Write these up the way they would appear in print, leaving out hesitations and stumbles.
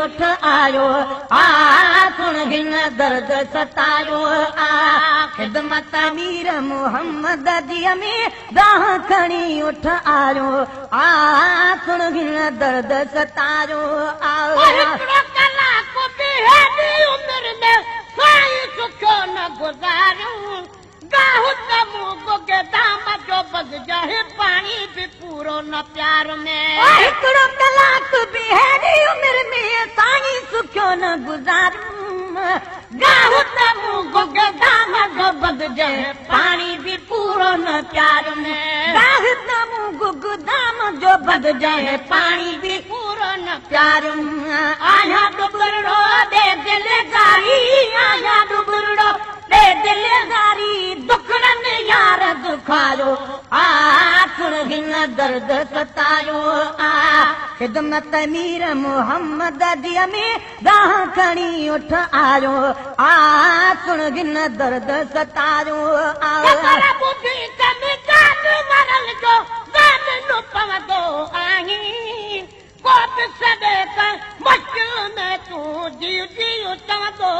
उठ आयो सुन गिन दर्द सतायो खिदमत अमीर मोहम्मद जी में दाह खणी उठ आयो सुन गिन दर्द सतायो उम्र में साई सुखो न गुजारूं दाम जो बग जाए पानी भी पूरो न प्यार में हिकिड़ो कलाक भी हेड़ी उम्र में साई सुखो न गुजारूं दाम जो बग जाए पानी भी पूरो न प्यार में दाम जो बग जाए पानी भी पूरो न प्यार में आया डुबरो दे दिलदारी आया डुबरो दे दिलदारी दुखड़न यार दुखायो सुन गिन दर्द सतायो खिदमत अमीर मोहम्मद जी में दाह खणी उठ आयो सुन गिन दर्द सतायो मुश्किल में तू जीव जीव चवंदो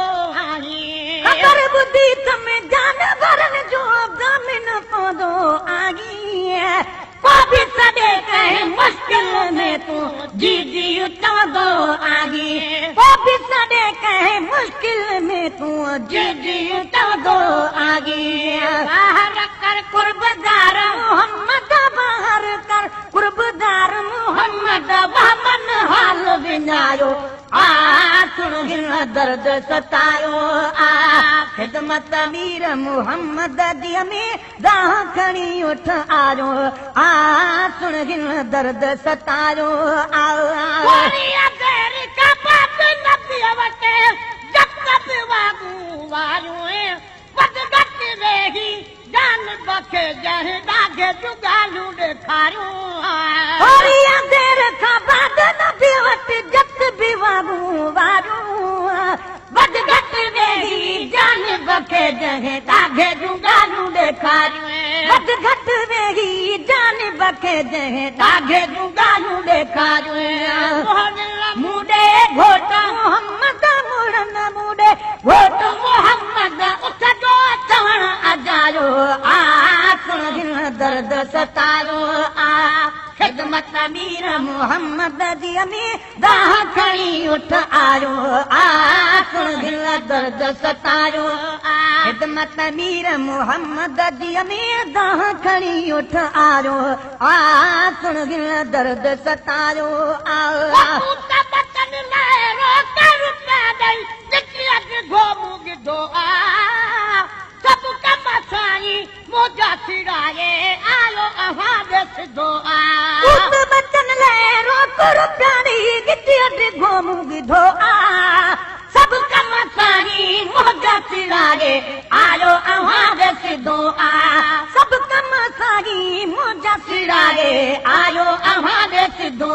आहीं अगर बुद्धि में जानवरन जो ज़मीन पौधो आहीं को भी सदे कहे मुश्किल में तू जीव जीव चवंदो आहीं को भी सदे कहे मुश्किल में तू जीव जीव चवंदो आहीं बाहर कर कुर्बदार मोहम्मद बाहर कर कुर्बदार मोहम्मद वामन हाल विञायो सुन गिन दर्द सतायो खिदमत अमीर मोहम्मद जी में दाह खणी उठ आयो सुन गिन दर्द सतायो जान बखे जहे दागे जुगालू ॾेखारियो देर खां बाद नबी वटि जत बि वारू वारू बद घट वेही जान बखे जहे दागे जुगालू ॾेखारियो बद घट वेही जान बखे जहे दागे जुगालू ॾेखारियो मुडे घोट मोहम्मद मुड़न मुडे घोट मोहम्मद उठ जो चवण अजायो सुन गिन दर्द सतायो खिदमत अमीर मोहम्मद जी में दाह खणी उठ आयो सुन गिन दर्द सतायो खिदमत अमीर मोहम्मद जी में दाह खणी उठ आयो सुन गिन दर्द सतायो सब कम साईं मोजा छिड़ाए आयो अहाद सिधो उस बचन ले रोक रुपयानी गिट्टी घोमू गिधो सब कम साईं मोजा छिड़ाए आयो अहाद सिधो सब कम साईं मोजा छिड़ाए आयो अहाद सिधो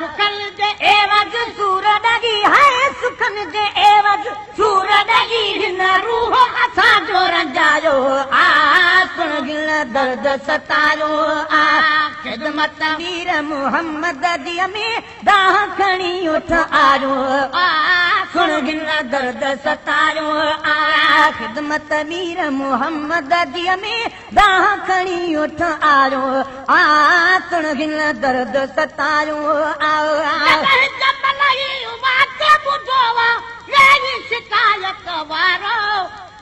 सुखन जे एवज सूर डगी है सुखन जे एवज सूर डगी हिन रूह असां जो रंजायो सुन गिन दर्द सतायो खिदमत अमीर मोहम्मद जी में दाह खणी उठ आयो सुन गिन दर्द सतायो खिदमत अमीर मोहम्मद जी में दाह खणी उठ आयो सुन गिन दर्द सतायो शिकायत वारो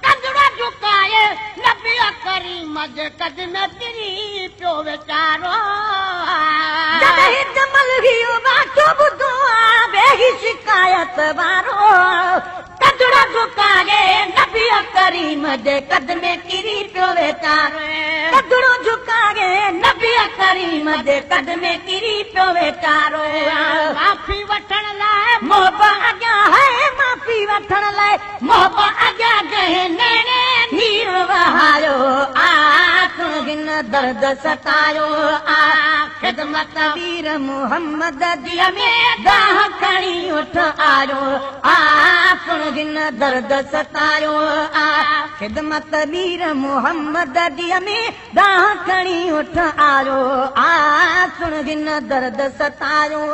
कंदड़ा झुकाए नबी करीम जे कदम किरी पियो वेचारो जॾहिं जमल हियो वाटो ॿुधो वेही शिकायत वारो कंदड़ा झुकाए नबी करीम जे कदम किरी पियो वेचारो कंदड़ो झुकाए नबी करीम जे कदम किरी पियो वेचारो माफ़ी वठण लाइ मोहबा अॻियां है माफ़ी वठण लाइ मोहबा अॻियां गए नेणे नीर वहायो सुन गिन दर्द सतायो खिदमत अमीर मोहम्मद जी में दाह खणी उठ आयो सुन गिन दर्द सतायो खिदमत अमीर मोहम्मद जी में दाह खणी उठ आयो सुन गिन दर्द सतायो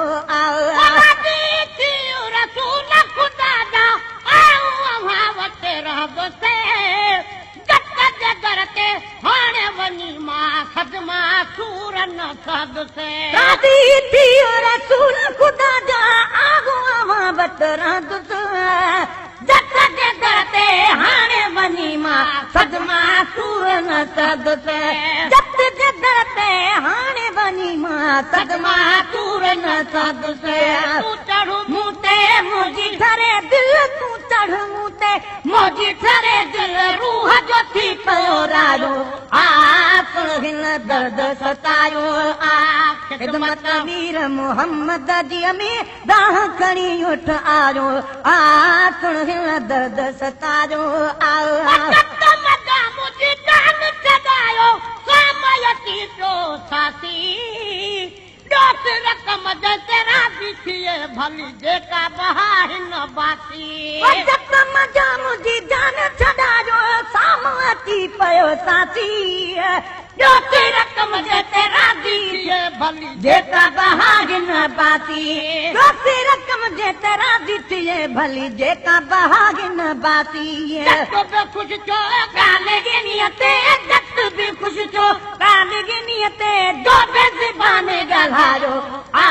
से राजी थी रसूल खुदा जा आगो आवा बतरा दुस जत जगते हाणे वनी मां सदमा सूर न सद से जत जगते हाणे वनी मां सदमा सूर न सद से तू चढ़ मुते मुझी ठरे दिल तू चढ़ मुते मुझी ठरे दिल रूह जो थी पयो राजो आप हिन दर्द सतायो आ खिदमत मीर मोहम्मद जी में दाह खणी उठ आयो आ सुन हिन दर्द सतायो आ मुझी कान चगायो सामयती तो सासी दोस्त रकम दे तेरा दिखिए भली जेका बहा हिन बासी रकम जा मुझी जान छडायो सामयती पयो सासी दोस्त रकम दे तेरा दिखिए भली जेका बहा हिन बासी दोस्त रकम दे तेरा दिखिए भली जेका बहा हिन बासी जत बि खुश छो गाने गी नियते जत बि खुश छो गाने गी नियते दो बे ज़बाने ॻाल्हायो आ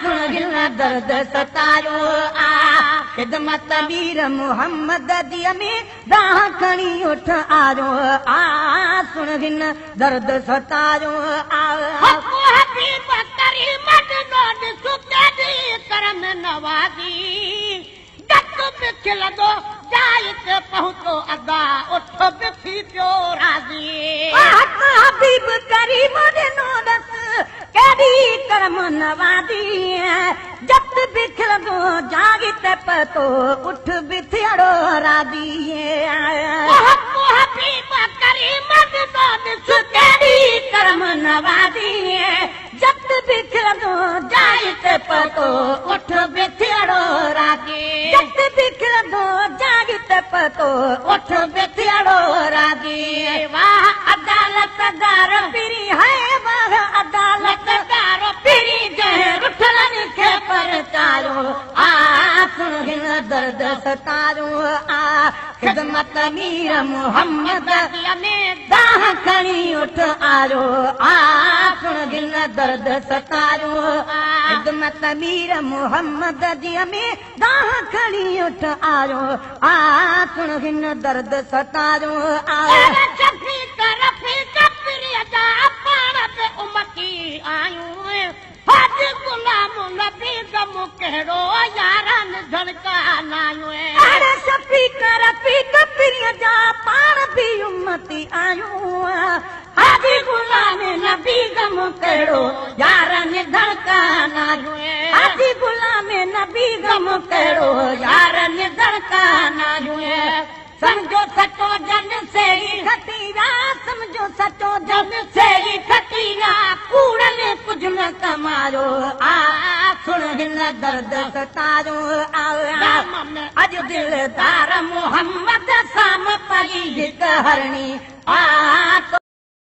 सुन हिन दर्द सतायो आ खिदमत मीर मोहम्मद जी में दाह खणी उठ आयो आ सुन हिन दर्द सतायो आ हबीब करीम नोड सुकेदी करम नवाजी जत बिखल दो जाय ते पहुंचो अदा उठ बिखी पियो राजी हबीब करीम नोड केदी करम नवाजी जत बिखल दो जाय ते पतो उठ बिथियड़ो राजी हबीब करीम नोड सुकेदी करम नवाजी जत बिखल दो जाय ते पतो उठ बिथियड़ो राजी जत बिखल दो जाय ते पतो उठ बिथियड़ो राजी वाह अदालत दार पिरी है वाह अदालत दार पिरी जय रुठलन के परचारो आ सुन हिन दर्द सतारो आ खिदमत मीर मोहम्मद में दाह खणी उठ आयो आ सुन हिन दर्द सतारो आ खिदमत मीर मोहम्मद जी में दाह खणी उठ आयो आ सुन हिन दर्द सतारो आ शफीक रफीक प्रिय जा पाण ते उमकी आयूं हज गुलाम नबी गम कहिड़ो यारन झणका नायूं अरे शफीक रफीक प्रिय जा पाण बि उमती आयूं हज गुलाम नबी गम कहिड़ो यारन झणका नायूं हज गुलाम नबी गम कहिड़ो यारन झणका नायूं समझो सचो जन से ही खतीरा समझो सचो जन से ही खतीरा कूड़न कुछ न कमायो आ सुन हिन दर्द सतायो आ अज दिलदार मोहम्मद साम पई हिक हरणी आ